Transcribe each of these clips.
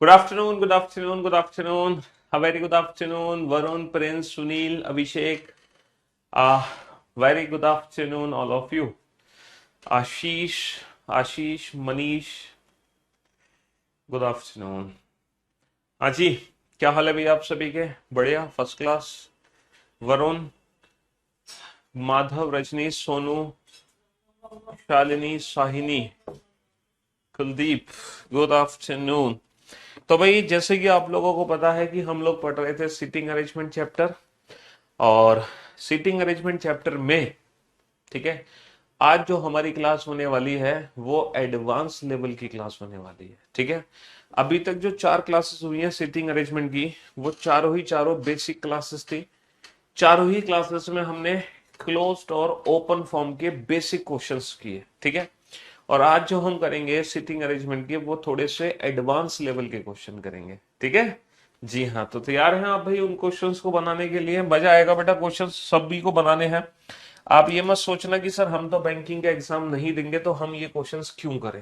Good afternoon, good afternoon, good afternoon. A very good afternoon, Varun, Prince, Sunil, Abhishek. Uh, very good afternoon, all of you. Ashish, Manish, good afternoon. हाँ जी, क्या हाल है भैया आप सभी के? बढ़िया, first class. Varun, Madhav, Rajneesh, Sonu, Shalini, Shahini, Kuldeep, good afternoon. तो भाई जैसे कि आप लोगों को पता है कि हम लोग पढ़ रहे थे सीटिंग अरेंजमेंट चैप्टर, और सीटिंग अरेंजमेंट चैप्टर में, ठीक है, आज जो हमारी क्लास होने वाली है वो एडवांस लेवल की क्लास होने वाली है। ठीक है, अभी तक जो चार क्लासेस हुई हैं सीटिंग अरेंजमेंट की, वो चारों ही चारों बेसिक क्लासेस थी। चारों ही क्लासेस में हमने क्लोज्ड और ओपन फॉर्म के बेसिक क्वेश्चंस किए। ठीक है, और आज जो हम करेंगे सिटिंग अरेंजमेंट के, वो थोड़े से एडवांस लेवल के क्वेश्चन करेंगे। ठीक है जी हाँ, तो तैयार हैं आप भाई उन क्वेश्चंस को बनाने के लिए? मजा आएगा बेटा, क्वेश्चंस सभी को बनाने हैं। आप ये मत सोचना कि सर हम तो बैंकिंग का एग्जाम नहीं देंगे तो हम ये क्वेश्चंस क्यों करें।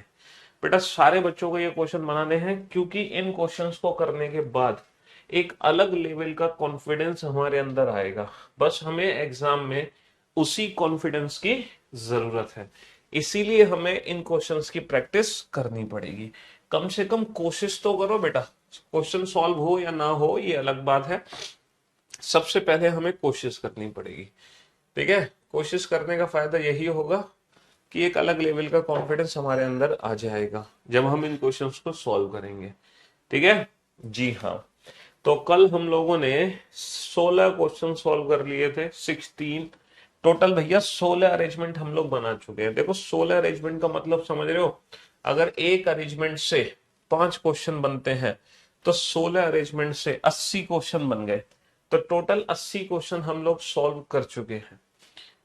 बेटा सारे बच्चों को ये क्वेश्चन बनाने हैं, क्योंकि इन क्वेश्चंस को करने के बाद एक अलग लेवल का कॉन्फिडेंस हमारे अंदर आएगा। बस हमें एग्जाम में उसी कॉन्फिडेंस की जरूरत है, इसीलिए हमें इन क्वेश्चंस की प्रैक्टिस करनी पड़ेगी। कम से कम कोशिश तो करो बेटा। क्वेश्चन सॉल्व हो या ना हो ये अलग बात है, सबसे पहले हमें कोशिश करनी पड़ेगी। ठीक है, कोशिश करने का फायदा यही होगा कि एक अलग लेवल का कॉन्फिडेंस हमारे अंदर आ जाएगा जब हम इन क्वेश्चंस को सॉल्व करेंगे। ठीक है जी हाँ, तो कल हम लोगों ने 16 क्वेश्चन सॉल्व कर लिए थे, 16 टोटल भैया। 16 अरेंजमेंट हम लोग बना चुके हैं। देखो 16 अरेंजमेंट का मतलब समझ रहे हो? अगर एक अरेंजमेंट से 5 क्वेश्चन बनते हैं तो 16 अरेंजमेंट से 80 क्वेश्चन बन गए। तो टोटल 80 क्वेश्चन हम लोग सॉल्व कर चुके हैं।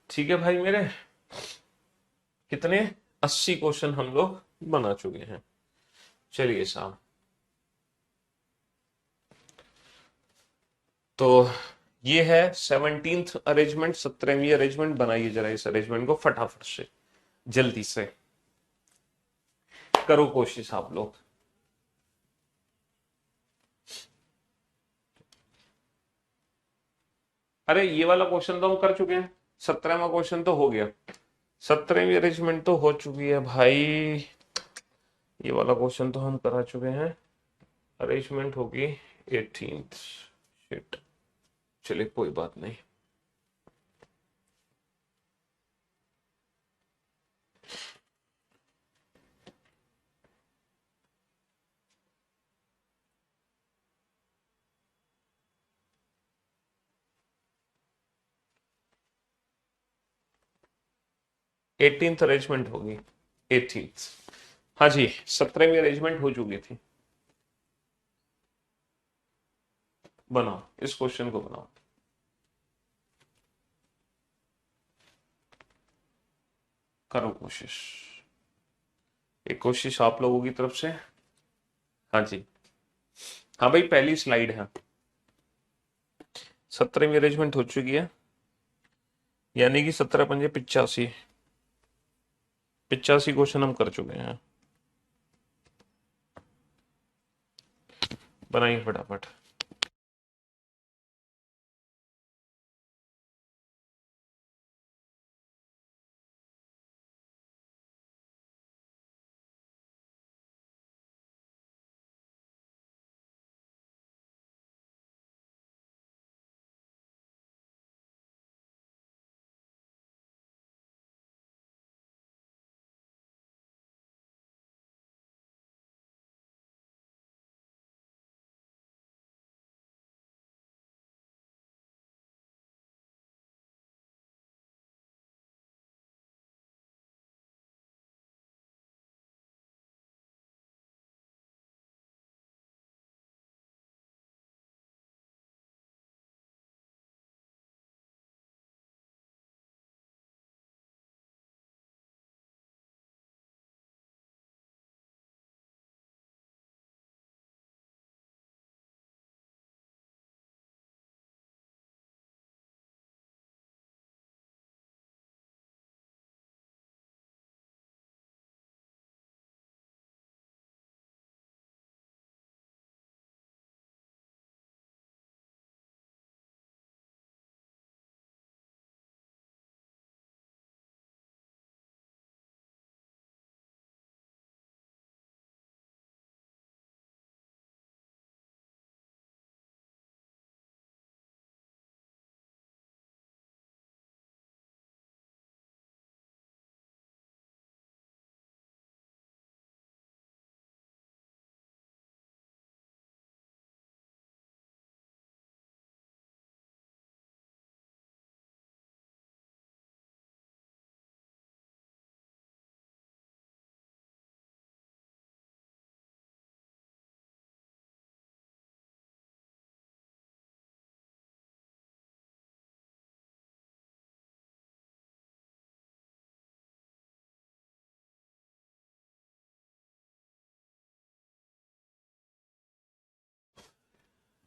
ठीक है भाई मेरे, कितने? 80 क्वेश्चन हम लोग बना चुके हैं। चलिए साहब, तो ये है 17th अरेंजमेंट, 17वीं अरेंजमेंट। बनाइए जरा इस अरेंजमेंट को फटाफट से, जल्दी से करो कोशिश आप लोग। अरे ये वाला क्वेश्चन तो हम कर चुके हैं, 17वां क्वेश्चन तो हो गया। 17वीं अरेंजमेंट तो हो चुकी है भाई, ये वाला क्वेश्चन तो हम करा चुके हैं। अरेंजमेंट होगी 18th। शिट, चलिए कोई बात नहीं। 18th अरेंजमेंट होगी, 18th। हाँ जी, 17वीं अरेंजमेंट हो चुकी थी। बनाओ, इस क्वेश्चन को बनाओ, करो कोशिश। एक कोशिश आप लोगों की तरफ से। हाँ जी, हाँ भाई पहली स्लाइड है। 17वीं अरेंजमेंट हो चुकी है, यानी कि 17 पंजे 85। 85 क्वेश्चन हम कर चुके हैं। बनाइए फटाफट।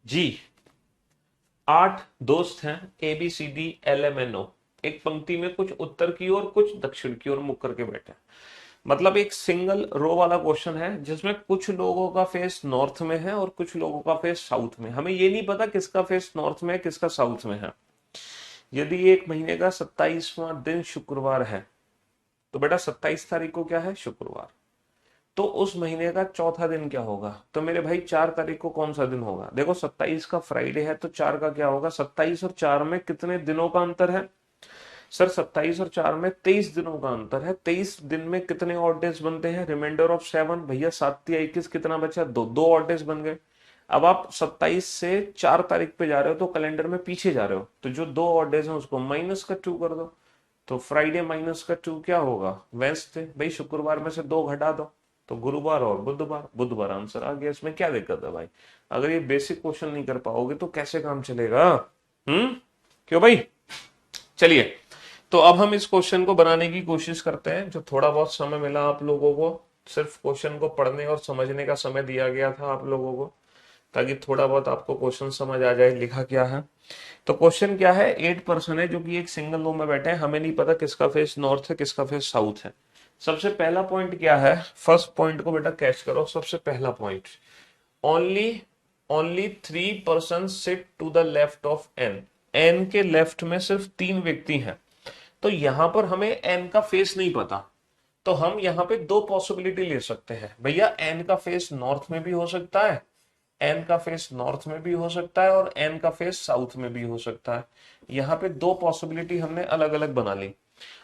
जी 8 दोस्त हैं, ABCDLMNO, एक पंक्ति में कुछ उत्तर की ओर कुछ दक्षिण की ओर मुख करके बैठे हैं। मतलब एक सिंगल रो वाला क्वेश्चन है जिसमें कुछ लोगों का फेस नॉर्थ में है और कुछ लोगों का फेस साउथ में। हमें ये नहीं पता किसका फेस नॉर्थ में है किसका साउथ में है। यदि एक महीने का 27वां दिन शुक्रवार है तो बेटा 27 तारीख को क्या है, शुक्रवार। तो उस महीने का चौथा दिन क्या होगा, तो मेरे भाई 4 तारीख को कौन सा दिन होगा। देखो 27 का फ्राइडे है तो 4 का क्या होगा, 27 और 4 में कितने दिनों का अंतर है सर, 27 और 4 में 23 दिनों का अंतर है। 23 दिन में कितने ऑड डेज बनते हैं, रिमाइंडर ऑफ 7 भैया, 7 या 21 कितना बचा, दो दो ऑड डेज बन गए। अब आप 27 से 4 तारीख पे जा रहे हो तो कैलेंडर में पीछे जा रहे हो, तो जो दो ऑड डेज हैं उसको माइनस का 2 कर दो। तो फ्राइडे माइनस का 2 क्या होगा, वेंसडे। भाई शुक्रवार में से 2 घटा दो तो गुरुवार और बुधवार, बुधवार आंसर आ गया। इसमें क्या दिक्कत है भाई, अगर ये बेसिक क्वेश्चन नहीं कर पाओगे तो कैसे काम चलेगा। क्यों भाई। चलिए, तो अब हम इस क्वेश्चन को बनाने की कोशिश करते हैं। जो थोड़ा बहुत समय मिला आप लोगों को, सिर्फ क्वेश्चन को पढ़ने और समझने का समय दिया गया था आप लोगों को, ताकि थोड़ा बहुत आपको क्वेश्चन समझ आ जाए लिखा क्या है। तो क्वेश्चन क्या है, 8 पर्सन है जो कि एक सिंगल रो में बैठे हैं, हमें नहीं पता किसका फेस नॉर्थ है किसका फेस साउथ है। सबसे पहला पॉइंट क्या है, फर्स्ट पॉइंट को बेटा कैच करो। सबसे पहला point, only only 3 person sit to the left of N. N के लेफ्ट में सिर्फ 3 व्यक्ति हैं। तो यहां पर हमें एन का फेस नहीं पता, तो हम यहां पे 2 पॉसिबिलिटी ले सकते हैं। भैया एन का फेस नॉर्थ में भी हो सकता है, एन का फेस नॉर्थ में भी हो सकता है और एन का फेस साउथ में भी हो सकता है। यहाँ पे 2 पॉसिबिलिटी हमने अलग अलग बना ली।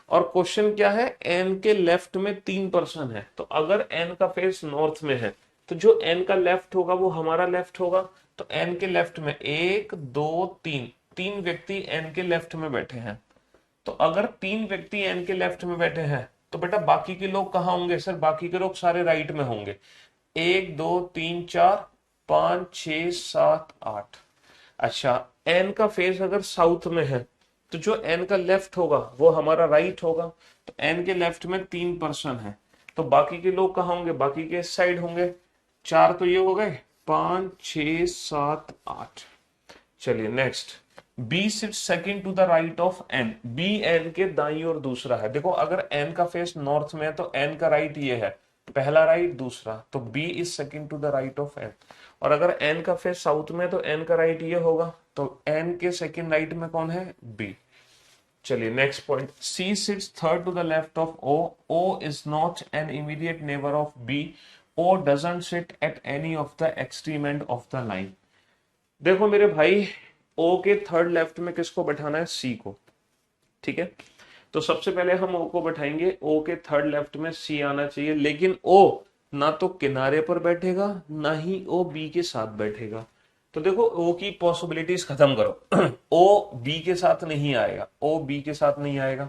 और क्वेश्चन क्या है, एन के लेफ्ट में 3 पर्सन है, तो अगर एन का फेस नॉर्थ में है तो जो एन का लेफ्ट होगा वो हमारा लेफ्ट होगा। तो एन के लेफ्ट में 1 2 3, 3 व्यक्ति एन के लेफ्ट में बैठे हैं। तो अगर 3 व्यक्ति एन के लेफ्ट में बैठे हैं तो बेटा बाकी के लोग कहाँ होंगे सर, बाकी के लोग सारे राइट में होंगे। 1 2 3 4 5 6 7 8। अच्छा, एन का फेस अगर साउथ में है तो जो एन का लेफ्ट होगा वो हमारा राइट होगा। तो एन के लेफ्ट में 3 पर्सन है, तो बाकी के लोग कहाँ होंगे, बाकी के इस साइड होंगे। 4 तो ये हो गए, 5 6 7 8। चलिए next, B sit second to the right of N. B N के दाई और दूसरा है। देखो अगर एन का फेस नॉर्थ में है तो एन का राइट ये है, पहला राइट दूसरा, तो B is second to the right of N. और अगर एन का फेस साउथ में है तो एन का राइट ये होगा, तो एन के सेकंड राइट में कौन है, बी। चलिए next point, C sits third to the left of O. O is not an immediate neighbour of B. O doesn't sit at any of the extreme end of the line. देखो मेरे भाई, ओ के third left में किसको बैठाना है, सी को। ठीक है, तो सबसे पहले हम ओ को बैठाएंगे। ओ के थर्ड लेफ्ट में सी आना चाहिए, लेकिन ओ ना तो किनारे पर बैठेगा ना ही ओ बी के साथ बैठेगा। तो देखो ओ की पॉसिबिलिटीज खत्म करो। ओ बी के साथ नहीं आएगा, ओ बी के साथ नहीं आएगा,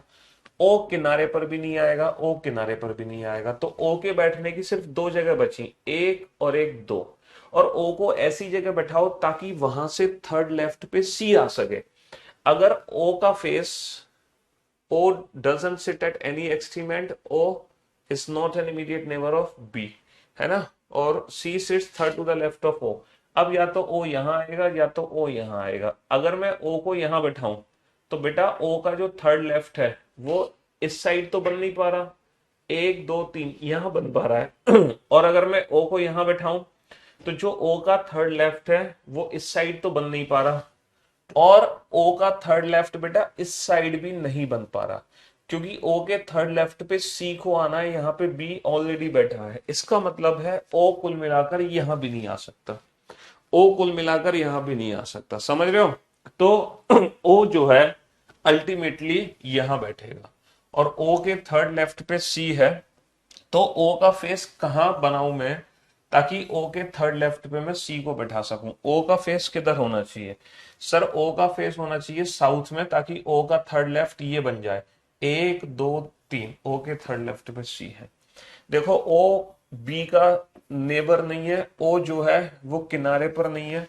ओ किनारे पर भी नहीं आएगा, ओ किनारे पर भी नहीं आएगा। तो ओ के बैठने की सिर्फ 2 जगह बची, 1 और 1 2। और ओ को ऐसी जगह बैठाओ ताकि वहां से थर्ड लेफ्ट पे सी आ सके। अगर ओ का face, O doesn't sit at any extreme end, O is not an immediate neighbour of B, है ना, और C sits third to the left of O. अब या तो ओ यहां आएगा या तो ओ यहां आएगा। अगर मैं ओ को यहां बैठाऊं तो बेटा ओ का जो थर्ड लेफ्ट है वो इस साइड तो बन नहीं पा रहा, 1 2 3 यहां बन पा रहा है। और अगर मैं ओ को यहां बैठाऊं तो जो ओ का थर्ड लेफ्ट है वो इस साइड तो बन नहीं पा रहा, और ओ का थर्ड लेफ्ट बेटा इस साइड भी नहीं बन पा रहा, क्योंकि ओ के थर्ड लेफ्ट पे सी को आना है, यहाँ पे बी ऑलरेडी बैठा है। इसका मतलब है ओ कुल मिलाकर यहां भी नहीं आ सकता, ओ कुल मिलाकर यहां भी नहीं आ सकता, समझ रहे हो। तो ओ जो है अल्टीमेटली यहां बैठेगा, और ओ के थर्ड लेफ्ट पे सी है। तो ओ का फेस कहां बनाऊं मैं, ताकि ओ के थर्ड लेफ्ट पे मैं सी को बैठा सकूं। ओ का फेस किधर होना चाहिए सर, ओ का फेस होना चाहिए साउथ में, ताकि ओ का थर्ड लेफ्ट ये बन जाए, 1 2 3, ओ के थर्ड लेफ्ट पे सी है। देखो ओ बी का नेबर नहीं है, ओ जो है वो किनारे पर नहीं है।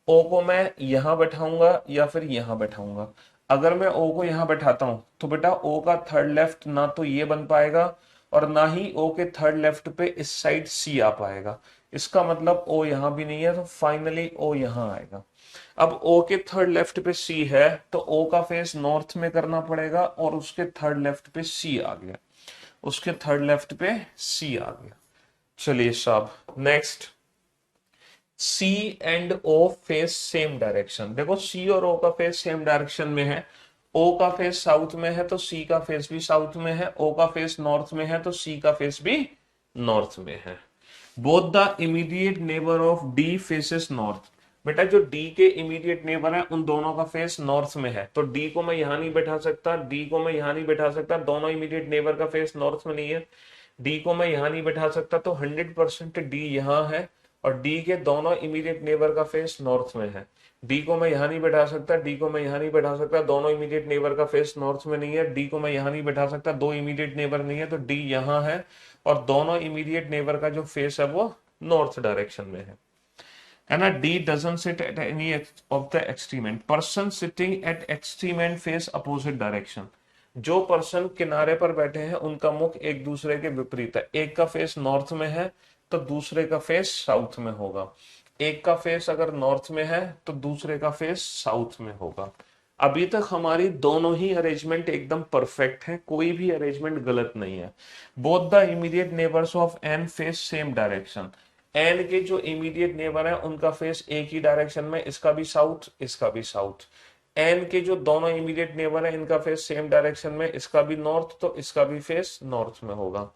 ओ को मैं यहां बैठाऊंगा या फिर यहां बैठाऊंगा। अगर मैं ओ को यहां बैठाता हूं तो बेटा ओ का थर्ड लेफ्ट ना तो ये बन पाएगा और ना ही ओ के थर्ड लेफ्ट पे इस साइड सी आ पाएगा। इसका मतलब ओ यहां भी नहीं है, तो फाइनली ओ यहां आएगा। अब ओ के थर्ड लेफ्ट पे सी है, तो ओ का फेस नॉर्थ में करना पड़ेगा, और उसके थर्ड लेफ्ट पे सी आ गया, उसके थर्ड लेफ्ट पे सी आ गया। चलिए साहब, next, C and O face same direction. देखो सी और ओ का फेस सेम डायरेक्शन में है, ओ का फेस साउथ में है तो सी का फेस भी साउथ में है, ओ का फेस नॉर्थ में है तो सी का फेस भी नॉर्थ में है। Both the immediate neighbour of D faces north. बेटा जो डी के इमीडिएट नेबर है उन दोनों का फेस नॉर्थ में है, तो डी को मैं यहां नहीं बैठा सकता, डी को मैं यहां नहीं बैठा सकता, दोनों इमीडिएट नेबर का फेस नॉर्थ में नहीं है, डी को मैं यहां नहीं बैठा सकता, तो 100% डी यहां है, और डी के दोनों इमीडिएट नेबर का फेस नॉर्थ में है। डी को मैं यहां नहीं बैठा सकता, डी को मैं यहां नहीं बैठा सकता, दोनों इमीडिएट नेबर का फेस नॉर्थ में नहीं है, डी को मैं यहां नहीं बैठा सकता, दो इमीडिएट नेबर नहीं है, तो डी यहां है, और दोनों इमीडिएट नेबर का जो फेस है वो नॉर्थ डायरेक्शन में है ना। D doesn't sit at any of the extreme and, person sitting at extreme and face opposite direction. जो पर्सन किनारे पर बैठे हैं उनका मुख एक दूसरे के विपरीत है, एक का फेस नॉर्थ में है तो दूसरे का फेस साउथ में होगा, एक का फेस अगर नॉर्थ में है तो दूसरे का फेस साउथ में होगा। अभी तक हमारी दोनों ही अरेंजमेंट एकदम परफेक्ट है, कोई भी अरेंजमेंट गलत नहीं है। Both the immediate neighbours of N face same direction. N के जो इमीडिएट नेबर है उनका फेस एक ही डायरेक्शन में, इसका भी साउथ इसका भी साउथ। एन के जो दोनों इमीडिएट नेबर है इनका फेस सेम डायरेक्शन में, इसका भी नॉर्थ तो इसका भी फेस नॉर्थ में होगा।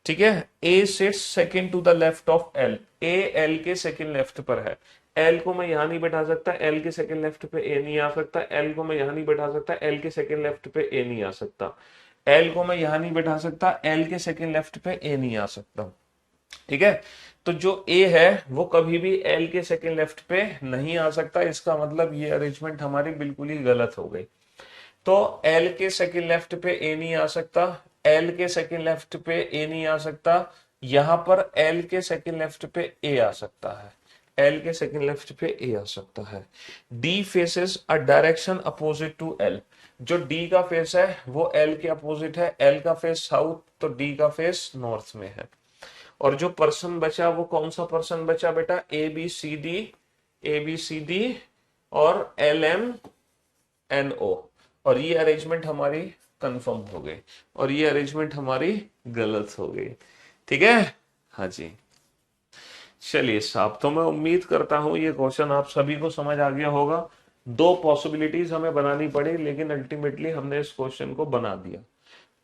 ठीक है। A sits second to the left of L, A L के सेकंड लेफ्ट पर है, एल को मैं यहां नहीं बैठा सकता, एल के सेकंड लेफ्ट पे ए नहीं आ सकता, एल को मैं यहां नहीं बैठा सकता, एल के सेकंड लेफ्ट पे ए नहीं आ सकता, एल को मैं यहां नहीं बैठा सकता, एल के सेकंड लेफ्ट पे ए नहीं आ सकता। ठीक है। तो जो ए है वो कभी भी एल के सेकंड लेफ्ट पे नहीं आ सकता, इसका मतलब ये अरेंजमेंट हमारी बिल्कुल ही गलत हो गई। तो एल के सेकंड लेफ्ट पे ए नहीं आ सकता, एल के सेकंड लेफ्ट पे ए नहीं आ सकता, यहां पर एल के सेकंड लेफ्ट पे ए आ सकता है, एल के सेकंड लेफ्ट पे ए आ सकता है। D faces a direction opposite to L. जो डी का फेस है वो एल के अपोजिट है, एल का फेस साउथ तो डी का फेस नॉर्थ में है। और जो पर्सन बचा वो कौन सा पर्सन बचा बेटा, A B C D, A B C D और एल एम एन ओ। और ये अरेंजमेंट हमारी कंफर्म हो गई, और ये अरेंजमेंट हमारी गलत हो गई। ठीक है। हाँ जी। चलिए साहब, तो मैं उम्मीद करता हूं ये क्वेश्चन आप सभी को समझ आ गया होगा। दो पॉसिबिलिटीज हमें बनानी पड़ी, लेकिन अल्टीमेटली हमने इस क्वेश्चन को बना दिया।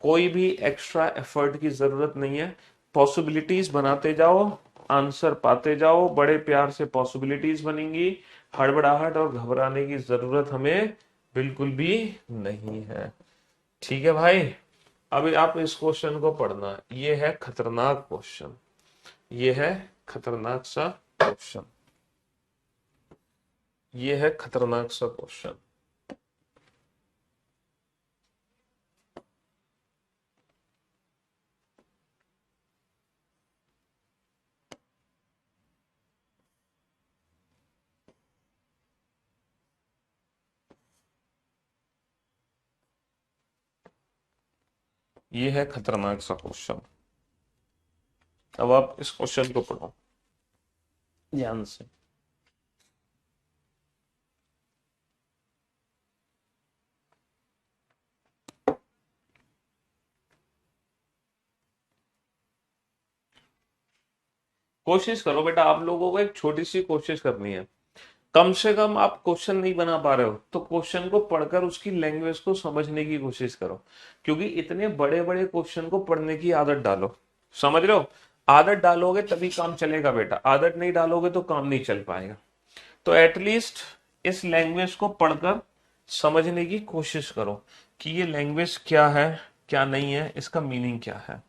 कोई भी एक्स्ट्रा एफर्ट की जरूरत नहीं है, पॉसिबिलिटीज बनाते जाओ, आंसर पाते जाओ, बड़े प्यार से पॉसिबिलिटीज बनेंगी। हड़बड़ाहट और घबराने की जरूरत हमें बिल्कुल भी नहीं है। ठीक है भाई। अभी आप इस क्वेश्चन को पढ़ना है, ये है खतरनाक क्वेश्चन, ये है खतरनाक सा क्वेश्चन, ये है खतरनाक सा क्वेश्चन। ये है खतरनाक सा क्वेश्चन। अब आप इस क्वेश्चन को पढ़ो ध्यान से। कोशिश करो बेटा, आप लोगों को एक छोटी सी कोशिश करनी है। कम से कम आप क्वेश्चन नहीं बना पा रहे हो तो क्वेश्चन को पढ़कर उसकी लैंग्वेज को समझने की कोशिश करो, क्योंकि इतने बड़े बड़े क्वेश्चन को पढ़ने की आदत डालो। समझ रहे हो? आदत डालोगे तभी काम चलेगा बेटा, आदत नहीं डालोगे तो काम नहीं चल पाएगा। तो एटलीस्ट इस लैंग्वेज को पढ़कर समझने की कोशिश करो कि ये लैंग्वेज क्या है, क्या नहीं है, इसका मीनिंग क्या है।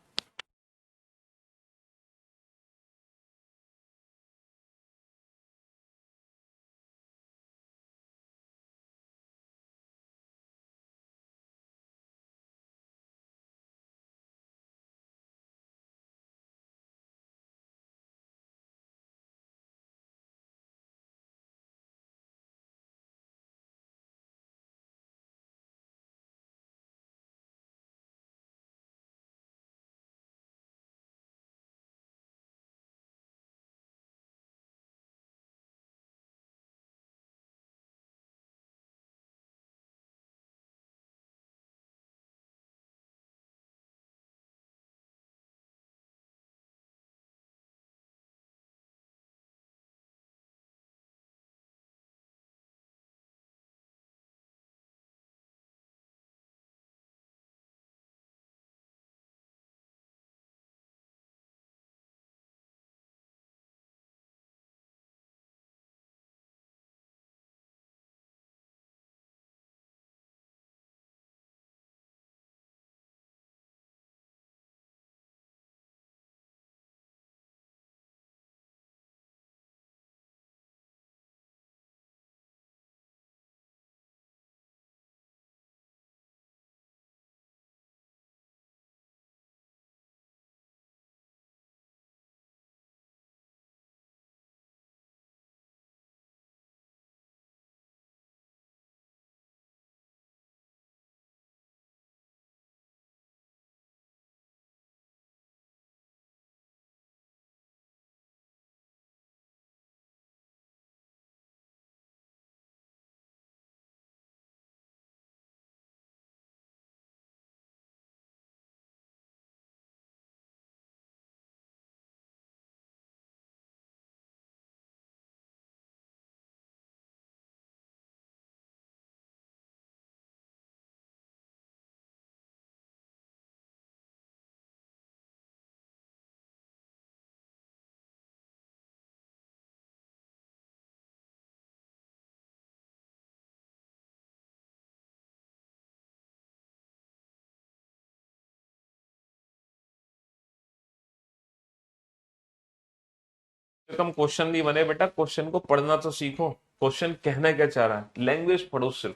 कम क्वेश्चन नहीं बने बेटा, क्वेश्चन को पढ़ना तो सीखो। क्वेश्चन कहना क्या चाह रहा है, लैंग्वेज पढ़ो सिर्फ।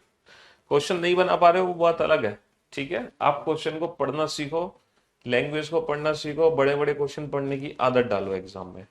क्वेश्चन नहीं बना पा रहे हो वो बात अलग है, ठीक है। आप क्वेश्चन को पढ़ना सीखो, लैंग्वेज को पढ़ना सीखो, बड़े बड़े क्वेश्चन पढ़ने की आदत डालो एग्जाम में।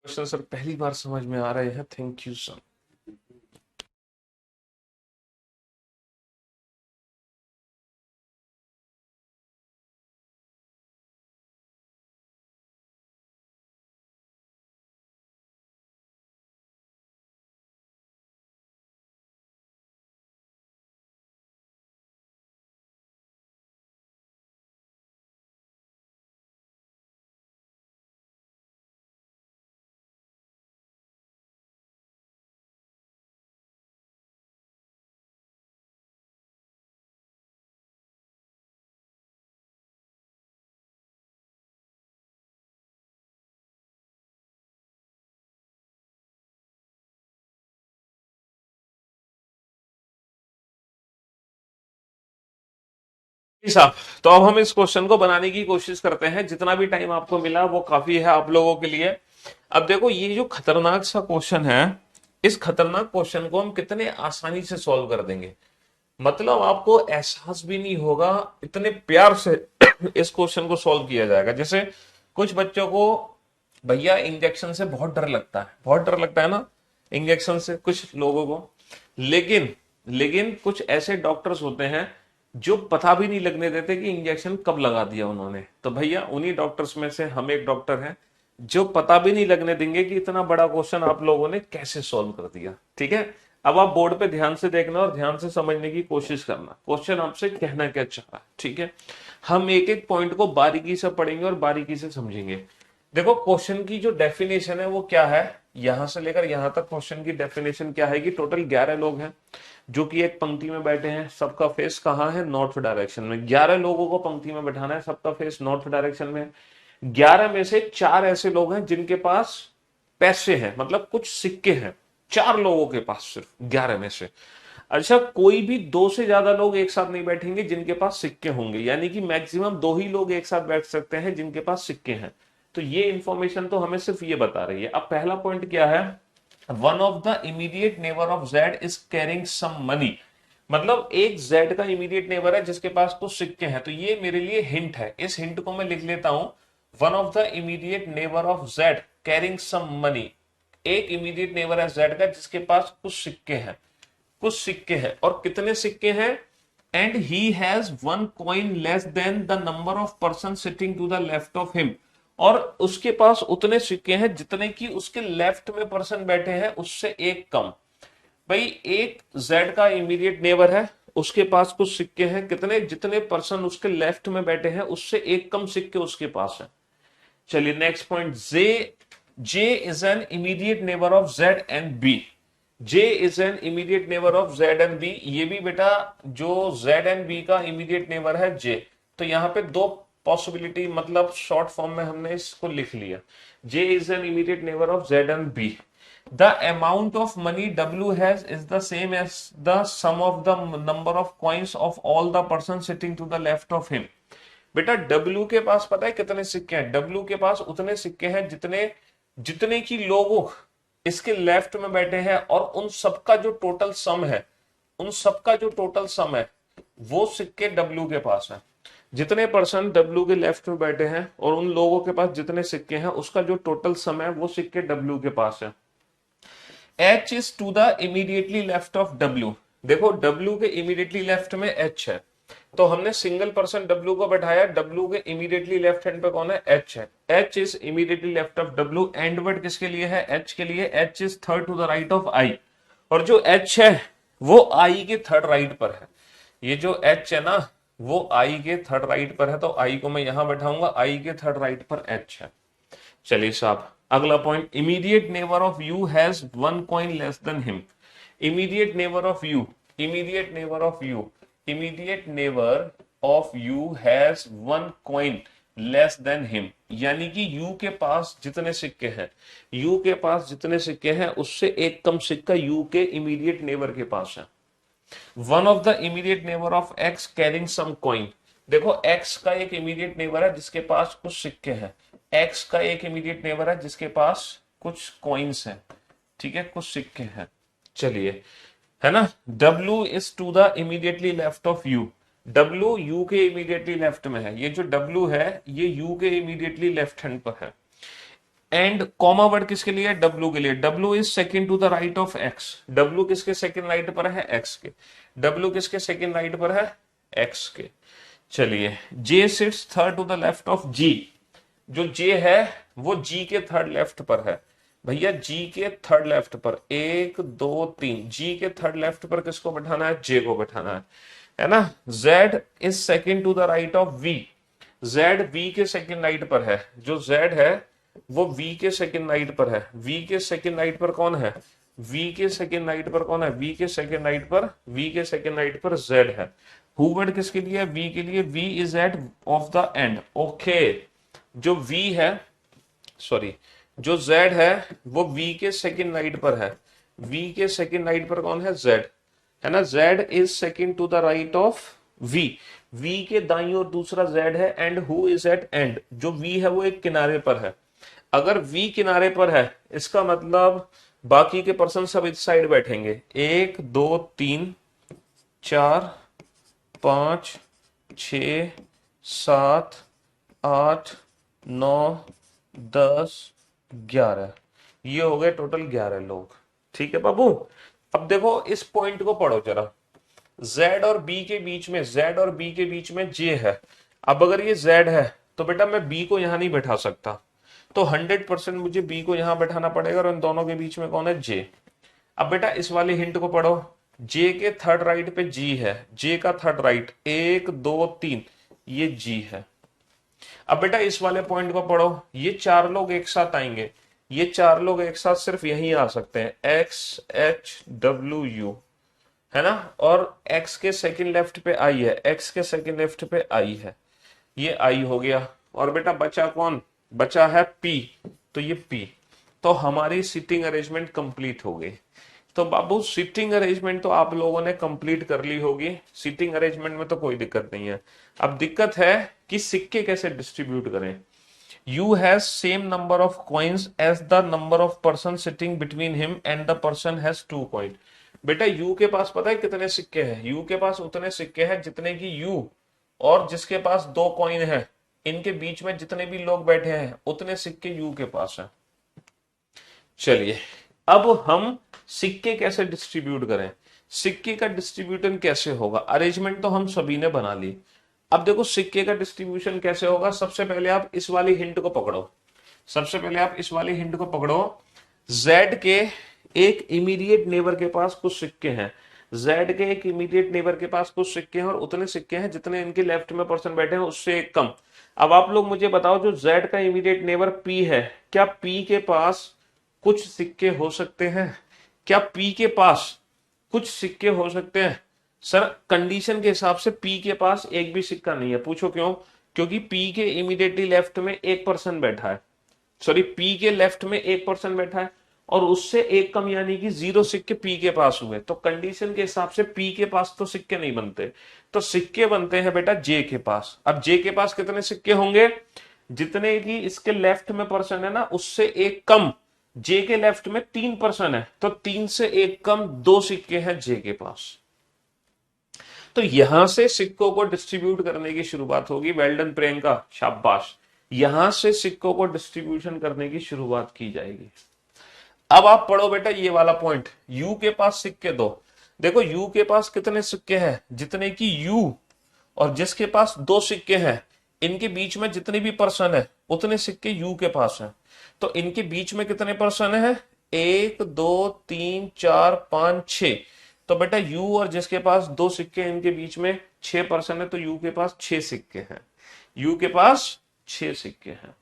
क्वेश्चन सर पहली बार समझ में आ रहे हैं, थैंक यू सर। साहब, तो अब हम इस क्वेश्चन को बनाने की कोशिश करते हैं। जितना भी टाइम आपको मिला वो काफी है आप लोगों के लिए। अब देखो ये जो खतरनाक सा क्वेश्चन है, इस खतरनाक क्वेश्चन को हम कितने आसानी से सॉल्व कर देंगे, मतलब आपको एहसास भी नहीं होगा, इतने प्यार से इस क्वेश्चन को सॉल्व किया जाएगा। जैसे कुछ बच्चों को भैया इंजेक्शन से बहुत डर लगता है, बहुत डर लगता है ना इंजेक्शन से कुछ लोगों को। लेकिन लेकिन कुछ ऐसे डॉक्टर्स होते हैं जो पता भी नहीं लगने देते कि इंजेक्शन कब लगा दिया उन्होंने। तो भैया उन्हीं डॉक्टर्स में से हम एक डॉक्टर हैं जो पता भी नहीं लगने देंगे कि इतना बड़ा क्वेश्चन आप लोगों ने कैसे सॉल्व कर दिया। ठीक है, अब आप बोर्ड पे ध्यान से देखना और ध्यान से समझने की कोशिश करना क्वेश्चन आपसे कहना क्या चाह रहा है। ठीक है, हम एक एक पॉइंट को बारीकी से पढ़ेंगे और बारीकी से समझेंगे। देखो क्वेश्चन की जो डेफिनेशन है वो क्या है, यहां से लेकर यहां तक क्वेश्चन की डेफिनेशन क्या है कि टोटल 11 लोग हैं जो कि एक पंक्ति में बैठे हैं, सबका फेस कहां है, नॉर्थ डायरेक्शन में। 11 लोगों को पंक्ति में बैठाना है, सबका फेस नॉर्थ डायरेक्शन में। 11 में से 4 ऐसे लोग हैं जिनके पास पैसे हैं, मतलब कुछ सिक्के हैं, 4 लोगों के पास, सिर्फ 11 में से। अच्छा, कोई भी 2 से ज्यादा लोग एक साथ नहीं बैठेंगे जिनके पास सिक्के होंगे, यानी कि मैक्सिमम 2 ही लोग एक साथ बैठ सकते हैं जिनके पास सिक्के हैं। तो ये इंफॉर्मेशन तो हमें सिर्फ ये बता रही है। अब पहला पॉइंट क्या है, one of the immediate neighbour of Z is carrying some money, मतलब एक जेड का इमीडिएट नेबर है जिसके पास कुछ सिक्के हैं। तो ये मेरे लिए हिंट है, इस हिंट को मैं लिख लेता हूं, one of the immediate neighbour of Z carrying some money. एक इमीडिएट नेबर है जेड का जिसके पास कुछ सिक्के हैं, कुछ सिक्के हैं। और कितने सिक्के हैं, and he has one coin less than the number of person sitting to the left of him, और उसके पास उतने सिक्के हैं जितने की उसके लेफ्ट में पर्सन बैठे हैं उससे एक कम। भाई एक जेड का इमीडिएट नेबर है, उसके पास कुछ सिक्के हैं कितने, जितने पर्सन उसके लेफ्ट में बैठे हैं उससे एक कम सिक्के उसके पास है। चलिए next point, J is an immediate neighbour of Z and B. J is an immediate neighbour of Z and B. ये भी बेटा जो जेड एंड बी का इमीडिएट नेबर है जे, तो यहां पे दो पॉसिबिलिटी, मतलब शॉर्ट फॉर्म में हमने इसको लिख लिया, J is an immediate neighbour of Z and B. The amount of money W has is the same as the sum of the number of coins of all the person sitting to the left of him. बेटा W के पास पता है कितने सिक्के हैं, W के पास उतने सिक्के हैं जितने जितने की लोग इसके लेफ्ट में बैठे हैं, और उन सबका जो टोटल सम है, उन सबका जो टोटल सम है वो सिक्के डब्ल्यू के पास है। जितने पर्सन डब्ल्यू के लेफ्ट में बैठे हैं और उन लोगों के पास जितने सिक्के हैं उसका जो टोटल सम है वो सिक्के डब्ल्यू के पास है। H is to the immediately left of W. देखो डब्ल्यू के इमीडिएटली लेफ्ट में एच है, तो हमने सिंगल पर्सन डब्ल्यू को बैठाया, डब्ल्यू के इमीडिएटली लेफ्ट हैंड पे कौन है, एच है। H is immediately left of W. And word किसके लिए है, एच के लिए। H is third to the right of I, और जो एच है वो आई के थर्ड राइट पर है। ये जो एच है ना वो आई के थर्ड राइट पर है, तो आई को मैं यहां बैठाऊंगा, आई के थर्ड राइट पर एच है। चलिए साहब अगला point, immediate neighbour of you has one coin less than him. Immediate neighbour of you, immediate neighbour of you, immediate neighbour of you has one coin less than him, यानी कि you के पास जितने सिक्के हैं, यू के पास जितने सिक्के हैं उससे एक कम सिक्का यू के इमीडिएट नेबर के पास है। One of the immediate neighbour of X carrying some coin. देखो एक्स का एक इमीडिएट नेबर है जिसके पास कुछ सिक्के हैं, एक्स का एक इमीडिएट नेबर है जिसके पास कुछ कॉइन्स हैं, ठीक है, कुछ सिक्के हैं। चलिए है ना, W is to the immediately left of U। W U के इमीडिएटली लेफ्ट में है, ये जो W है ये U के इमीडिएटली लेफ्ट हैंड पर है। एंड कॉमा वर्ड किसके लिए, W के लिए। W is second to the right of X। W किसके सेकंड राइट पर है, X के। W किसके सेकंड राइट पर है, X के। चलिए J sits third to the left of G। जो J है वो G के थर्ड लेफ्ट पर है भैया, G के थर्ड लेफ्ट पर, एक दो तीन, G के थर्ड लेफ्ट पर किसको बैठाना है, J को बैठाना है ना। Z is second to the right of V। Z V के सेकंड राइट पर है, जो Z है वो V के सेकंड राइट पर है। V के सेकंड राइट पर कौन है, V के सेकंड राइट पर कौन है, V के सेकंड राइट पर, V के सेकंड राइट पर Z है। हु वर्ड किसके लिए, V के लिए। V is at of the end. Okay, जो V है, सॉरी, जो Z है वो V के सेकंड राइट पर है। V के सेकंड राइट पर कौन है, Z है ना। Z is second to the right of V। V के दाईं ओर दूसरा Z है। And who is at end, जो V है वो एक किनारे पर है। अगर V किनारे पर है इसका मतलब बाकी के पर्सन सब इस साइड बैठेंगे। एक दो तीन चार पांच छ सात आठ नौ 10 11, ये हो गए टोटल 11 लोग। ठीक है बाबू, अब देखो इस पॉइंट को पढ़ो जरा। Z और B के बीच में, Z और B के बीच में J है। अब अगर ये Z है तो बेटा मैं B को यहां नहीं बैठा सकता, तो 100% मुझे B को यहां बैठाना पड़ेगा, और इन दोनों के बीच में कौन है, J। अब बेटा इस वाले हिंट को पढ़ो, J के थर्ड राइट पे G है, J का थर्ड राइट, एक दो तीन, ये G है। अब बेटा इस वाले पॉइंट को पढ़ो, ये चार लोग एक साथ आएंगे, ये चार लोग एक साथ सिर्फ यहीं आ सकते हैं, X H W U, है ना। और X के सेकंड लेफ्ट पे I है, X के सेकंड लेफ्ट पे I है, ये I हो गया। और बेटा बचा कौन, बचा है P, तो ये P। तो हमारी सिटिंग अरेंजमेंट कंप्लीट हो गई। तो बाबू सिटिंग अरेंजमेंट तो आप लोगों ने कंप्लीट कर ली होगी, सिटिंग अरेंजमेंट में तो कोई दिक्कत नहीं है। अब दिक्कत है कि सिक्के कैसे डिस्ट्रीब्यूट करें। You has same number of coins as the number of person sitting between him and the person has 2 coin. बेटा यू के पास पता है कितने सिक्के हैं, यू के पास उतने सिक्के हैं जितने की यू और जिसके पास 2 कॉइन है, इनके बीच में जितने भी लोग बैठे हैं उतने सिक्के यू के पास है। चलिए अब हम सिक्के कैसे डिस्ट्रीब्यूट करें। सिक्के का डिस्ट्रीब्यूशन कैसे होगा, अरेंजमेंट तो हम सभी ने बना ली। अब देखो सिक्के का डिस्ट्रीब्यूशन कैसे होगा, सबसे पहले आप इस वाली हिंट को पकड़ो, सबसे पहले आप इस वाली हिंट को पकड़ो। जेड के एक इमीडिएट नेबर के पास कुछ सिक्के हैं, जेड के एक इमीडिएट नेबर के पास कुछ सिक्के हैं और उतने सिक्के हैं जितने इनके लेफ्ट में पर्सन बैठे हैं उससे एक कम। अब आप लोग मुझे बताओ, जो जेड का इमीडिएट नेबर पी है, क्या पी के पास कुछ सिक्के हो सकते हैं? क्या पी के पास कुछ सिक्के हो सकते हैं? सर कंडीशन के हिसाब से पी के पास एक भी सिक्का नहीं है। पूछो क्यों? क्योंकि पी के इमीडिएटली लेफ्ट में एक पर्सन बैठा है, सॉरी पी के लेफ्ट में एक पर्सन बैठा है और उससे एक कम यानी कि 0 सिक्के पी के पास हुए, तो कंडीशन के हिसाब से पी के पास तो सिक्के नहीं बनते, तो सिक्के बनते हैं बेटा जे के पास। अब जे के पास कितने सिक्के होंगे? जितने की इसके लेफ्ट में पर्सन है ना उससे एक कम। जे के लेफ्ट में 3 पर्सन है तो 3 से एक कम 2 सिक्के हैं जे के पास। तो यहां से सिक्कों को डिस्ट्रीब्यूट करने की शुरुआत होगी। वेल्डन प्रियंका, शाबाश। यहां से सिक्कों को डिस्ट्रीब्यूशन करने की शुरुआत की जाएगी। अब आप पढ़ो बेटा ये वाला पॉइंट, यू के पास सिक्के दो। देखो यू के पास कितने सिक्के हैं? जितने की यू और जिसके पास 2 सिक्के हैं, इनके बीच में जितने भी पर्सन है उतने सिक्के यू के पास हैं। तो इनके बीच में कितने पर्सन है? 1 2 3 4 5 6। तो बेटा यू और जिसके पास 2 सिक्के इनके बीच में 6 पर्सन है, तो यू के पास 6 सिक्के हैं, यू के पास 6 सिक्के हैं।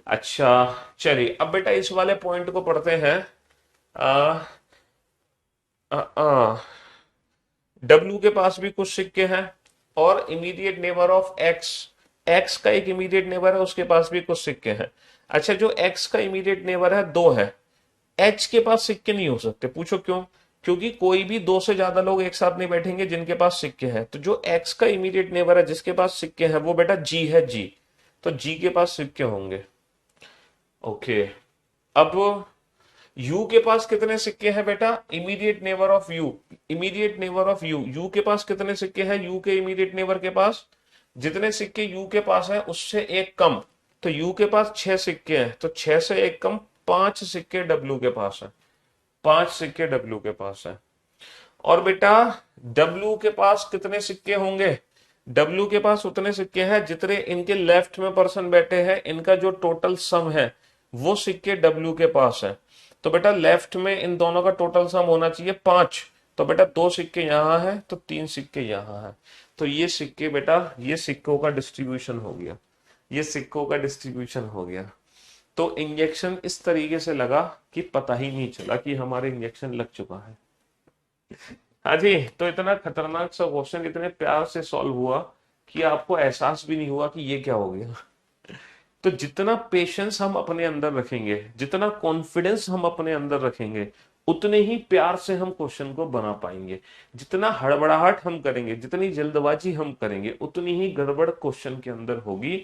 अच्छा चलिए अब बेटा इस वाले पॉइंट को पढ़ते हैं। आ, आ, आ, डब्ल्यू के पास भी कुछ सिक्के हैं और immediate neighbour of x, x का एक इमीडिएट नेबर है उसके पास भी कुछ सिक्के हैं। अच्छा जो एक्स का इमीडिएट नेबर है 2 है, एच के पास सिक्के नहीं हो सकते। पूछो क्यों? क्योंकि कोई भी 2 से ज्यादा लोग एक साथ नहीं बैठेंगे जिनके पास सिक्के हैं। तो जो एक्स का इमीडिएट नेबर है जिसके पास सिक्के हैं वो बेटा जी है, जी। तो जी के पास सिक्के होंगे। ओके। अब यू के पास कितने सिक्के हैं बेटा? Immediate neighbour of you, immediate neighbour of you, you के पास कितने सिक्के हैं? यू के इमीडिएट नेबर के पास जितने सिक्के यू के पास हैं उससे एक कम। तो यू के पास 6 सिक्के हैं, तो 6 से एक कम 5 सिक्के डब्ल्यू के पास है, 5 सिक्के डब्ल्यू के पास है। और बेटा डब्ल्यू के पास कितने सिक्के होंगे? डब्ल्यू के पास उतने सिक्के हैं जितने इनके लेफ्ट में पर्सन बैठे हैं, इनका जो टोटल सम है वो सिक्के डब्ल्यू के पास है। तो बेटा लेफ्ट में इन दोनों का टोटल सम होना चाहिए 5। तो बेटा 2 सिक्के यहां है तो 3 सिक्के यहां है। तो ये सिक्के बेटा, ये सिक्कों का डिस्ट्रीब्यूशन हो गया, ये सिक्कों का डिस्ट्रीब्यूशन हो गया। तो इंजेक्शन इस तरीके से लगा कि पता ही नहीं चला कि हमारे इंजेक्शन लग चुका है। हाँ जी, तो इतना खतरनाक सा क्वेश्चन इतने प्यार से सॉल्व हुआ कि आपको एहसास भी नहीं हुआ कि ये क्या हो गया। तो जितना पेशेंस हम अपने अंदर रखेंगे, जितना कॉन्फिडेंस हम अपने अंदर रखेंगे, उतने ही प्यार से हम क्वेश्चन को बना पाएंगे। जितना हड़बड़ाहट हम करेंगे, जितनी जल्दबाजी हम करेंगे, उतनी ही गड़बड़ क्वेश्चन के अंदर होगी।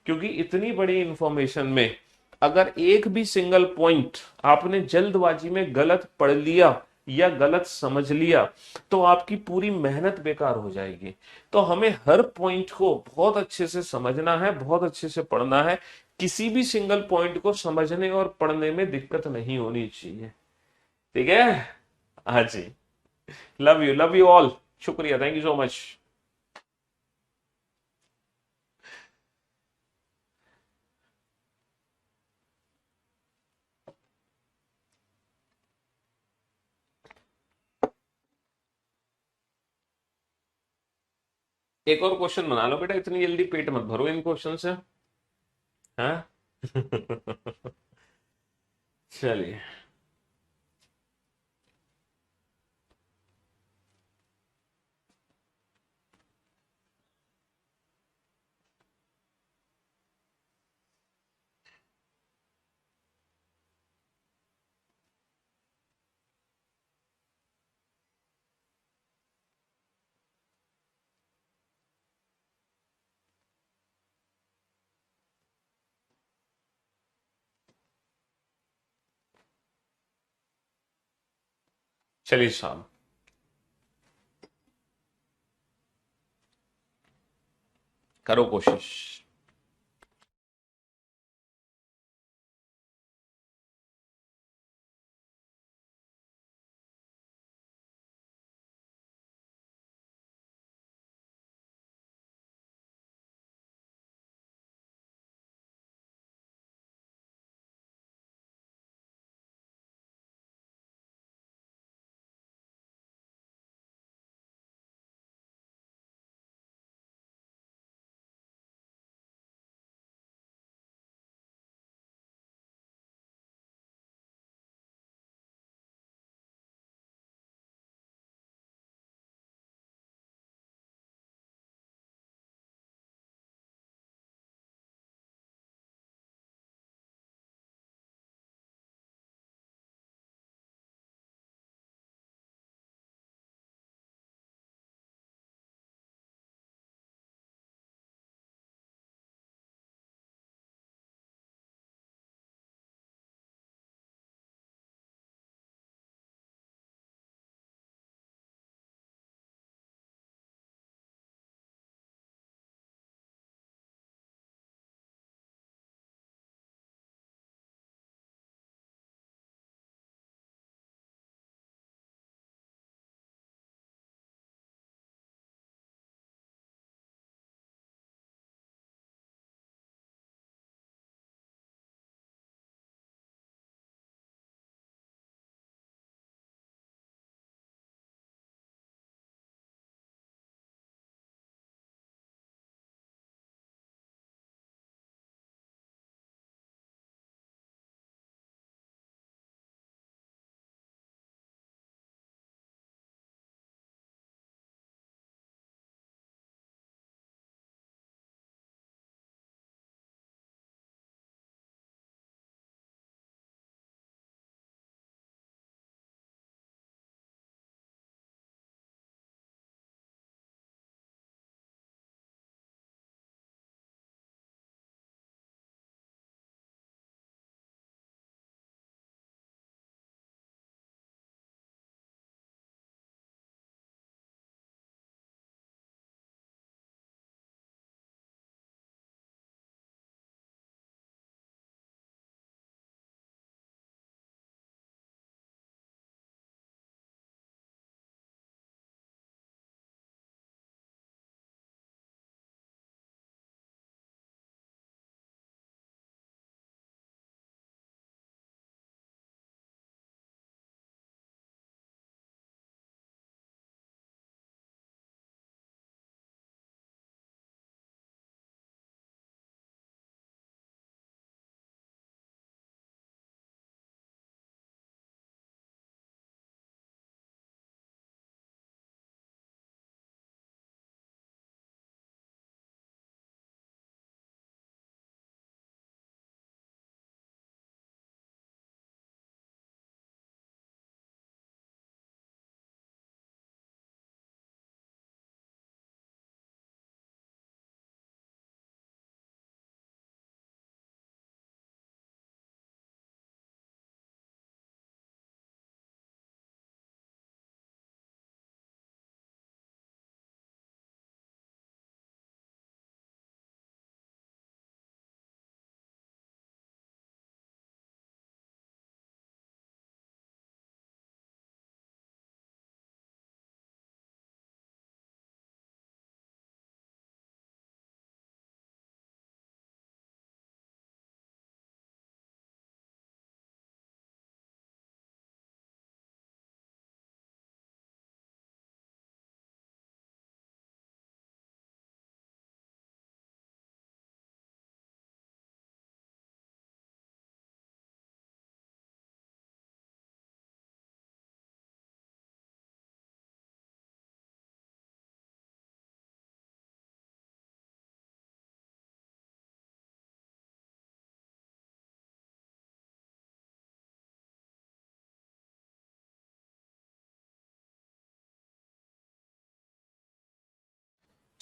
क्योंकि इतनी बड़ी इंफॉर्मेशन में अगर एक भी सिंगल पॉइंट आपने जल्दबाजी में गलत पढ़ लिया या गलत समझ लिया तो आपकी पूरी मेहनत बेकार हो जाएगी। तो हमें हर पॉइंट को बहुत अच्छे से समझना है, बहुत अच्छे से पढ़ना है। किसी भी सिंगल पॉइंट को समझने और पढ़ने में दिक्कत नहीं होनी चाहिए। ठीक है? हाँ जी। Love you all. शुक्रिया, थैंक यू सो मच। एक और क्वेश्चन बना लो बेटा, इतनी जल्दी पेट मत भरो इन क्वेश्चन से। हाँ। चलिए। चलिए साहब, करो कोशिश।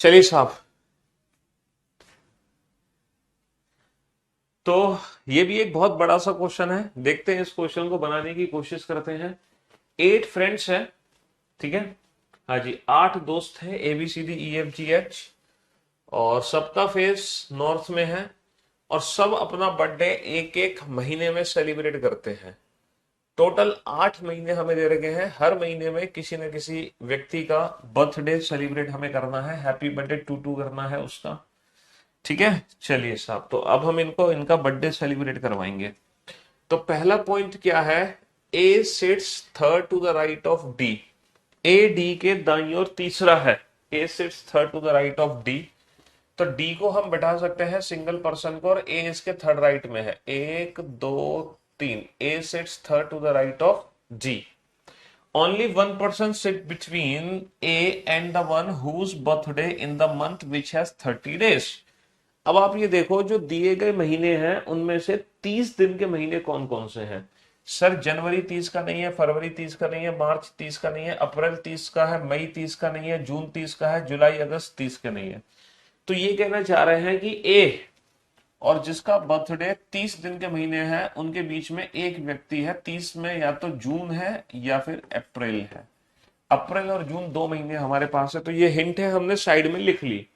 चलिए साहब, तो ये भी एक बहुत बड़ा सा क्वेश्चन है, देखते हैं इस क्वेश्चन को बनाने की कोशिश करते हैं। 8 फ्रेंड्स हैं, ठीक है, हाँ जी, 8 दोस्त हैं, ABCDEFGH, और सबका फेस नॉर्थ में है, और सब अपना बर्थडे एक एक महीने में सेलिब्रेट करते हैं। टोटल 8 महीने हमें दे रखे हैं, हर महीने में किसी न किसी व्यक्ति का बर्थडे सेलिब्रेट हमें करना है, हैप्पी बर्थडे टू टू करना है उसका, ठीक है। चलिए साहब, तो अब हम इनको इनका बर्थडे सेलिब्रेट करवाएंगे। तो पहला पॉइंट क्या है, A sits third to the right of D. A D के दाईं ओर तीसरा है, A sits third to the right of D. तो डी को हम बैठा सकते हैं सिंगल पर्सन को, और ए इसके थर्ड राइट में है, 1 2 3, A sits third to the right of G. Only one person sit between A and the one whose birthday in the month which has 30 days. अब आप ये देखो, जो दिए गए महीने हैं उनमें से 30 दिन के महीने कौन कौन से हैं। सर जनवरी 30 का नहीं है, फरवरी 30 का नहीं है, मार्च 30 का नहीं है, अप्रैल 30 का है, मई 30 का नहीं है, जून 30 का है, जुलाई अगस्त 30 का नहीं है। तो ये कहना चाह रहे हैं कि ए और जिसका बर्थडे 30 दिन के महीने हैं उनके बीच में एक व्यक्ति है, 30 में या तो जून है या फिर अप्रैल है। अप्रैल और जून 2 महीने हमारे पास है, तो ये हिंट है, हमने साइड में लिख ली।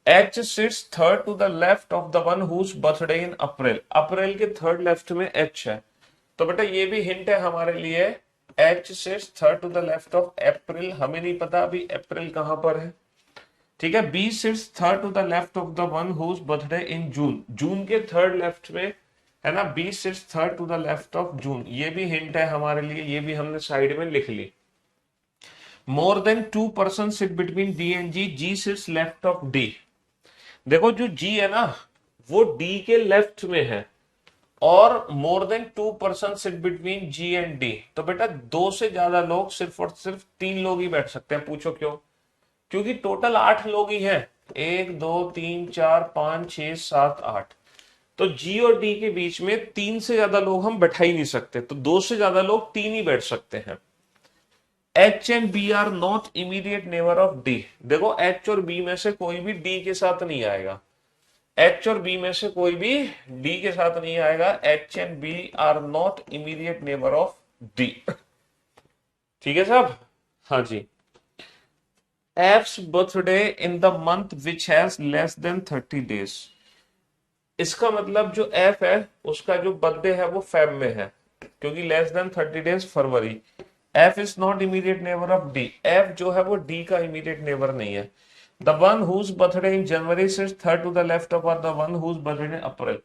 H sits third to the left of the one whose birthday in April। अप्रैल के थर्ड लेफ्ट में H है, तो बेटा ये भी हिंट है हमारे लिए। H sits third to the left of April, हमें नहीं पता अभी अप्रैल कहां पर है, ठीक है। B sits third to the left of the one whose birthday in June। जून के थर्ड लेफ्ट में है ना, B sits third to the left of June, ये भी हिंट है हमारे लिए, ये भी हमने साइड में लिख ली। More than 2 person sit between D and G, G sits left of D। देखो जो G है ना वो D के लेफ्ट में है, और मोर than 2 person sit between G and D, तो बेटा 2 से ज्यादा लोग सिर्फ और सिर्फ 3 लोग ही बैठ सकते हैं। पूछो क्यों? क्योंकि टोटल 8 लोग ही हैं, 1 2 3 4 5 6 7 8। तो G और D के बीच में 3 से ज्यादा लोग हम बैठा ही नहीं सकते, तो 2 से ज्यादा लोग 3 ही बैठ सकते हैं। H and B are not immediate neighbour of D। देखो H और B में से कोई भी D के साथ नहीं आएगा, H और B में से कोई भी D के साथ नहीं आएगा। H and B are not immediate neighbour of D, ठीक है साहब, हाँ जी। F's birthday in the month which has less than 30 days. इसका मतलब जो F है उसका जो बर्थडे है वो फेब में है, क्योंकि less than 30 days February. F is not immediate neighbour of D। F जो है वो D का इमीडिएट नेबर नहीं है। The one whose birthday in January sits third to the left of the one whose birthday in April.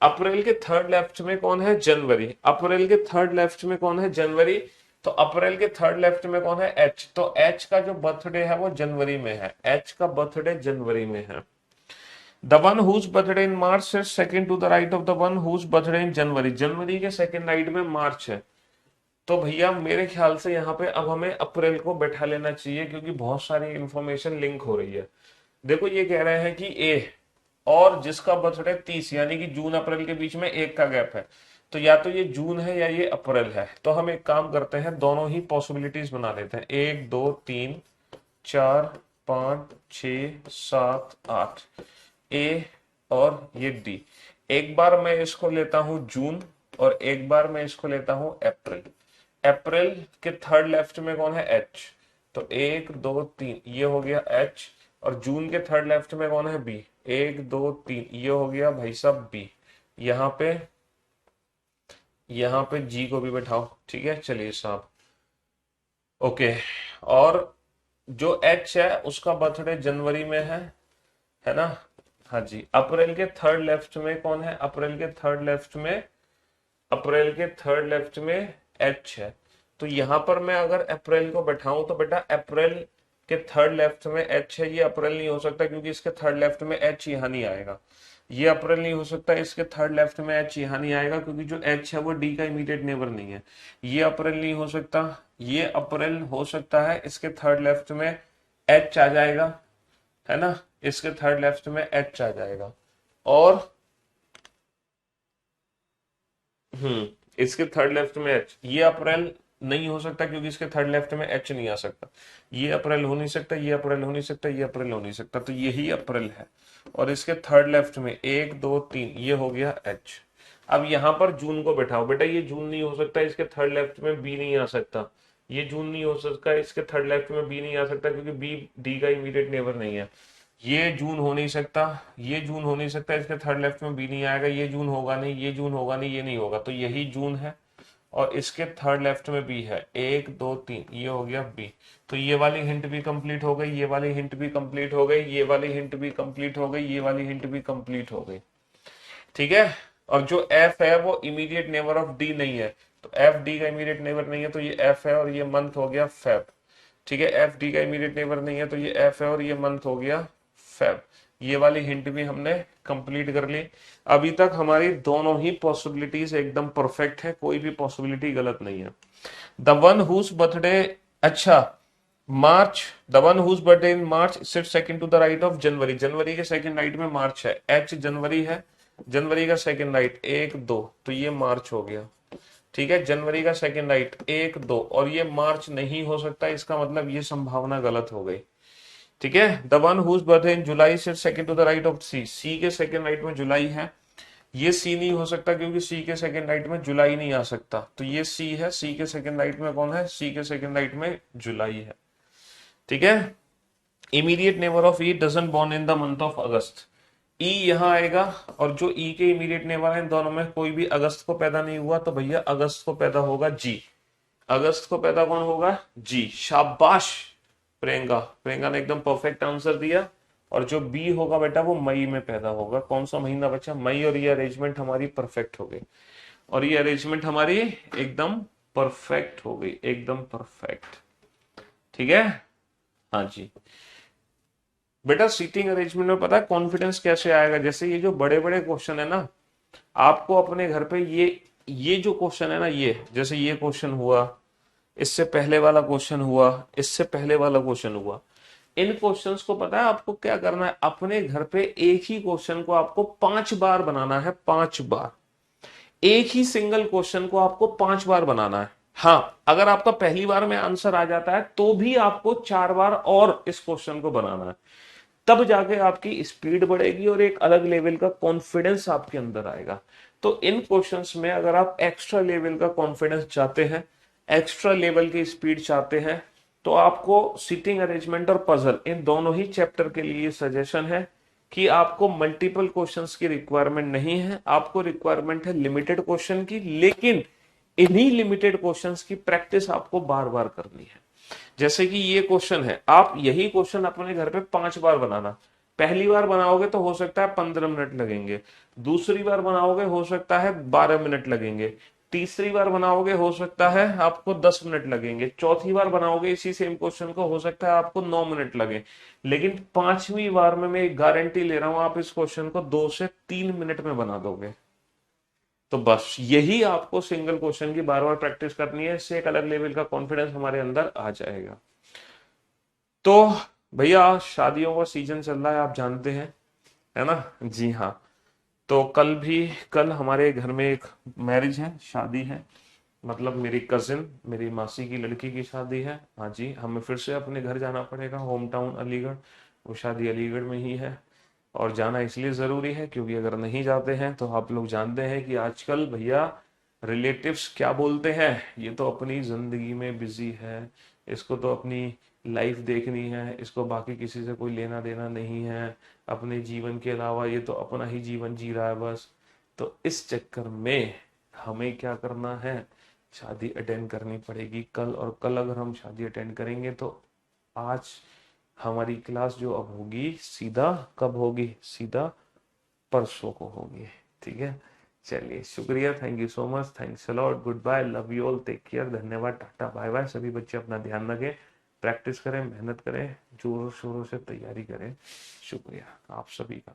April के third left में कौन है? जनवरी। अप्रैल के थर्ड लेफ्ट में कौन है? जनवरी। तो अप्रैल के थर्ड लेफ्ट में कौन है? H। तो H का जो बर्थडे है वो जनवरी में है, H का बर्थडे जनवरी में है। The one whose birthday in March sits second to the right of the one whose birthday in January. जनवरी के सेकंड राइट में मार्च है, तो भैया मेरे ख्याल से यहाँ पे अब हमें अप्रैल को बैठा लेना चाहिए, क्योंकि बहुत सारी इंफॉर्मेशन लिंक हो रही है। देखो ये कह रहे हैं कि ए और जिसका बर्थडे 30, यानी कि जून अप्रैल के बीच में 1 का गैप है, तो या तो ये जून है या ये अप्रैल है। तो हम एक काम करते हैं, दोनों ही पॉसिबिलिटीज बना लेते हैं। 1 2 3 4 5 6 7 8, ए और ये डी। एक बार मैं इसको लेता हूं जून, और एक बार मैं इसको लेता हूं अप्रैल। अप्रैल के थर्ड लेफ्ट में कौन है? H। तो 1 2 3 ये हो गया H, और जून के थर्ड लेफ्ट में कौन है? B। 1 2 3 ये हो गया भाई साहब B। यहाँ पे G को भी बैठाओ, ठीक है। चलिए साहब, ओके। और जो H है उसका बर्थडे जनवरी में है ना? हाँ जी। अप्रैल के थर्ड लेफ्ट में कौन है? अप्रैल के थर्ड लेफ्ट में H है। तो यहां पर मैं अगर अप्रैल को बैठाऊं तो बेटा अप्रैल के थर्ड लेफ्ट में H है, ये अप्रैल नहीं हो सकता क्योंकि इसके थर्ड लेफ्ट में H यहाँ नहीं आएगा। ये अप्रैल नहीं हो सकता, इसके थर्ड लेफ्ट में H यहाँ नहीं आएगा क्योंकि जो H है वो D का इमीडिएट नेबर नहीं है। ये अप्रैल नहीं हो सकता, ये अप्रैल हो सकता है, इसके थर्ड लेफ्ट में H आ जाएगा, है ना, इसके थर्ड लेफ्ट में H आ जाएगा। और इसके थर्ड लेफ्ट में H, ये अप्रैल नहीं हो सकता क्योंकि इसके थर्ड लेफ्ट में एच नहीं आ सकता। ये अप्रैल हो नहीं सकता, ये अप्रैल हो नहीं सकता, ये अप्रैल हो नहीं सकता, तो यही अप्रैल है। और इसके थर्ड लेफ्ट में 1 2 3 ये हो गया एच। अब यहां पर जून को बैठाओ बेटा, ये जून नहीं हो सकता, इसके थर्ड लेफ्ट में बी नहीं आ सकता, ये जून नहीं हो सकता, इसके थर्ड लेफ्ट में बी नहीं आ सकता क्योंकि बी डी का इमीडिएट नेबर नहीं है। ये जून हो नहीं सकता, ये जून हो नहीं सकता, इसके थर्ड लेफ्ट में बी नहीं आएगा, ये जून होगा नहीं, ये जून होगा नहीं, ये नहीं होगा, तो यही जून है। और इसके थर्ड लेफ्ट में बी है, 1 2 3 ये हो गया बी। तो ये वाली हिंट भी कंप्लीट हो गई, ये वाली हिंट भी कंप्लीट हो गई, ये वाली हिंट भी कंप्लीट हो गई, ये वाली हिंट भी कंप्लीट हो गई। ठीक है। और जो एफ है वो इमीडिएट नेबर ऑफ डी नहीं है, तो एफ डी का इमीडिएट नेबर नहीं है, तो ये एफ है और ये मंथ हो गया फेब। ठीक है, एफ डी का इमीडिएट नेबर नहीं है, तो ये एफ है और ये मंथ हो गया फेब। ये वाली हिंट भी हमने कंप्लीट कर ली। अभी तक हमारी दोनों ही पॉसिबिलिटीज एकदम परफेक्ट है, कोई भी पॉसिबिलिटी गलत नहीं है। द वन हुज बर्थडे, अच्छा March, the one whose birthday in March sit second to the right of January, जनवरी के सेकंड राइट में मार्च है, एच जनवरी है, जनवरी का सेकंड राइट 1 2, तो ये मार्च हो गया। ठीक है, जनवरी का सेकंड राइट 1 2 और ये मार्च नहीं हो सकता, इसका मतलब ये संभावना गलत हो गई। ठीक है, the one whose birthday in July sit second to the right of C, C के सेकंड राइट में जुलाई है, ये सी नहीं हो सकता क्योंकि सी के सेकंड राइट में जुलाई नहीं आ सकता, तो ये सी है, सी के सेकंड राइट में कौन है, सी के सेकंड राइट में जुलाई है। ठीक है, immediate neighbour of E doesn't born in the month of August, E यहां आएगा, और जो ई के इमीडिएट नेबर है इन दोनों में कोई भी अगस्त को पैदा नहीं हुआ, तो भैया अगस्त को पैदा होगा जी, अगस्त को पैदा कौन होगा, जी। शाबाश प्रियंका, प्रियंका ने एकदम परफेक्ट आंसर दिया। और जो बी होगा बेटा वो मई में पैदा होगा, कौन सा महीना बचा, मई, और ये अरेंजमेंट हमारी परफेक्ट हो गई, और ये अरेंजमेंट हमारी एकदम परफेक्ट हो गई, एकदम परफेक्ट। ठीक है, हाँ जी बेटा। सीटिंग अरेंजमेंट में पता है कॉन्फिडेंस कैसे आएगा, जैसे ये जो बड़े बड़े क्वेश्चन है ना, आपको अपने घर पे ये जो क्वेश्चन है ना, ये जैसे ये क्वेश्चन हुआ, इससे पहले वाला क्वेश्चन हुआ, इससे पहले वाला क्वेश्चन हुआ, इन क्वेश्चंस को पता है आपको क्या करना है, अपने घर पे एक ही क्वेश्चन को आपको 5 बार बनाना है, 5 बार, एक ही सिंगल क्वेश्चन को आपको 5 बार बनाना है। हाँ, अगर आपका पहली बार में आंसर आ जाता है तो भी आपको 4 बार और इस क्वेश्चन को बनाना है, तब जाके आपकी स्पीड बढ़ेगी और एक अलग लेवल का कॉन्फिडेंस आपके अंदर आएगा। तो इन क्वेश्चंस में अगर आप एक्स्ट्रा लेवल का कॉन्फिडेंस चाहते हैं, एक्स्ट्रा लेवल की स्पीड चाहते हैं, तो आपको सीटिंग अरेंजमेंट और पजल इन दोनों ही चैप्टर के लिए सजेशन है कि आपको मल्टीपल क्वेश्चंस की रिक्वायरमेंट नहीं है, आपको रिक्वायरमेंट है लिमिटेड क्वेश्चन की, लेकिन इन्हीं लिमिटेड क्वेश्चंस की प्रैक्टिस आपको बार बार करनी है। जैसे कि ये क्वेश्चन है, आप यही क्वेश्चन अपने घर पे 5 बार बनाना, पहली बार बनाओगे तो हो सकता है 15 मिनट लगेंगे, दूसरी बार बनाओगे हो सकता है 12 मिनट लगेंगे, तीसरी बार बनाओगे हो सकता है आपको 10 मिनट लगेंगे, चौथी बार बनाओगे इसी सेम क्वेश्चन को हो सकता है आपको 9 मिनट लगे, लेकिन 5वीं बार में मैं एक गारंटी ले रहा हूं आप इस क्वेश्चन को 2 से 3 मिनट में बना दोगे। तो बस यही आपको सिंगल क्वेश्चन की बार बार प्रैक्टिस करनी है, इससे एक अलग लेवल का कॉन्फिडेंस हमारे अंदर आ जाएगा। तो भैया शादियों का सीजन चल रहा है आप जानते हैं, है ना, जी हाँ। तो कल हमारे घर में एक मैरिज है, शादी है, मतलब मेरी कजिन, मेरी मासी की लड़की की शादी है। हाँ जी, हमें फिर से अपने घर जाना पड़ेगा, होम टाउन अलीगढ़, वो शादी अलीगढ़ में ही है। और जाना इसलिए ज़रूरी है क्योंकि अगर नहीं जाते हैं तो आप लोग जानते हैं कि आजकल भैया रिलेटिव्स क्या बोलते हैं, ये तो अपनी ज़िंदगी में बिजी है, इसको तो अपनी लाइफ देखनी है, इसको बाकी किसी से कोई लेना देना नहीं है, अपने जीवन के अलावा ये तो अपना ही जीवन जी रहा है बस। तो इस चक्कर में हमें क्या करना है, शादी अटेंड करनी पड़ेगी कल, और कल अगर हम शादी अटेंड करेंगे तो आज हमारी क्लास जो अब होगी सीधा कब होगी, सीधा परसों को होगी। ठीक है, चलिए शुक्रिया, thank you so much, thanks a lot, goodbye, love you all, take care, धन्यवाद, टाटा बाय बाय। सभी बच्चे अपना ध्यान रखें, प्रैक्टिस करें, मेहनत करें, जोरों शोरों से तैयारी करें। शुक्रिया आप सभी का।